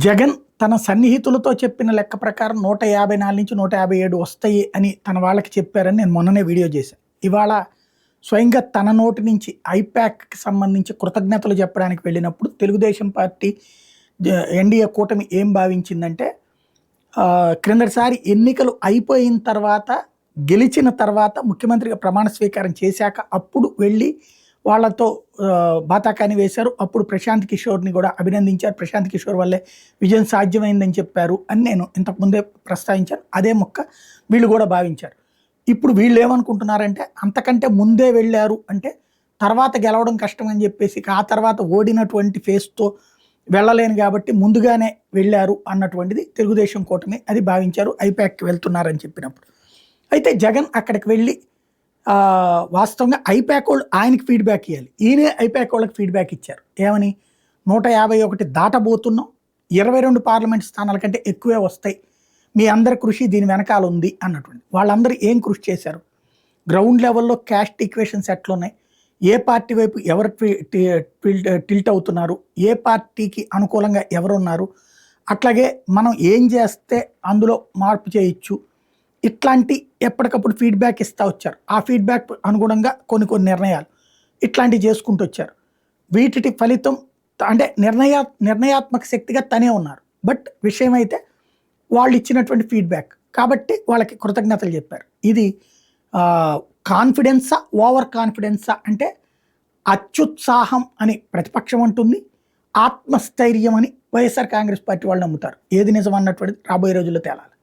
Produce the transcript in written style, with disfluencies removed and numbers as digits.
జగన్ తన సన్నిహితులతో చెప్పిన లెక్క ప్రకారం 154 నుంచి 157 వస్తాయి అని తన వాళ్ళకి చెప్పారని నేను మొన్ననే వీడియో చేశాను. ఇవాళ స్వయంగా తన నోటి నుంచి ఐపాక్‌కి సంబంధించి కృతజ్ఞతలు చెప్పడానికి వెళ్ళినప్పుడు తెలుగుదేశం పార్టీ ఎన్డీఏ కూటమి ఏం భావించిందంటే క్రిందటిసారి ఎన్నికలు అయిపోయిన తర్వాత, గెలిచిన తర్వాత ముఖ్యమంత్రిగా ప్రమాణ స్వీకారం చేశాక అప్పుడు వెళ్ళి వాళ్ళతో బాతాకాని వేశారు. అప్పుడు ప్రశాంత్ కిషోర్‌ని కూడా అభినందించారు. ప్రశాంత్ కిషోర్ వల్లే విజయం సాధ్యమైందని చెప్పారు అని నేను ఇంతకుముందే ప్రస్తావించాను. అదే మొక్క వీళ్ళు కూడా భావించారు. ఇప్పుడు వీళ్ళు ఏమనుకుంటున్నారంటే అంతకంటే ముందే వెళ్ళారు అంటే తర్వాత గెలవడం కష్టం అని చెప్పేసి, ఆ తర్వాత ఓడినటువంటి ఫేస్‌తో వెళ్ళలేను కాబట్టి ముందుగానే వెళ్ళారు అన్నటువంటిది తెలుగుదేశం కూటమి అది భావించారు. ఐపాక్‌కి వెళ్తున్నారని చెప్పినప్పుడు. అయితే జగన్ అక్కడికి వెళ్ళి వాస్తవంగా ఐపాక్ వాళ్ళు ఆయనకి ఫీడ్బ్యాక్ ఇవ్వాలి. ఈయనే ఐపాక్ వాళ్ళకి ఫీడ్బ్యాక్ ఇచ్చారు. ఏమని 151 దాటబోతున్నాం, 22 పార్లమెంట్ స్థానాల కంటే ఎక్కువే వస్తాయి, మీ అందరి కృషి దీని వెనకాల ఉంది అన్నటువంటి. వాళ్ళందరూ ఏం కృషి చేశారు? గ్రౌండ్ లెవెల్లో క్యాస్ట్ ఈక్వేషన్స్ ఎట్లున్నాయి, ఏ పార్టీ వైపు ఎవరు టిల్ట్ అవుతున్నారు, ఏ పార్టీకి అనుకూలంగా ఎవరున్నారు, అట్లాగే మనం ఏం చేస్తే అందులో మార్పు చేయొచ్చు, ఇట్లాంటి ఎప్పటికప్పుడు ఫీడ్బ్యాక్ ఇస్తూ వచ్చారు. ఆ ఫీడ్బ్యాక్ అనుగుణంగా కొన్ని నిర్ణయాలు ఇట్లాంటివి చేసుకుంటూ వచ్చారు. వీటి ఫలితం అంటే నిర్ణయాత్మక శక్తిగా తనే ఉన్నారు. బట్ విషయం అయితే వాళ్ళు ఇచ్చినటువంటి ఫీడ్బ్యాక్ కాబట్టి వాళ్ళకి కృతజ్ఞతలు చెప్పారు. ఇది కాన్ఫిడెన్సా, ఓవర్ కాన్ఫిడెన్సా అంటే అత్యుత్సాహం అని ప్రతిపక్షం అంటుంది, ఆత్మస్థైర్యం అని వైఎస్ఆర్ కాంగ్రెస్ పార్టీ వాళ్ళు నమ్ముతారు. ఏది నిజం అన్నటువంటిది రాబోయే రోజుల్లో తేలాలి.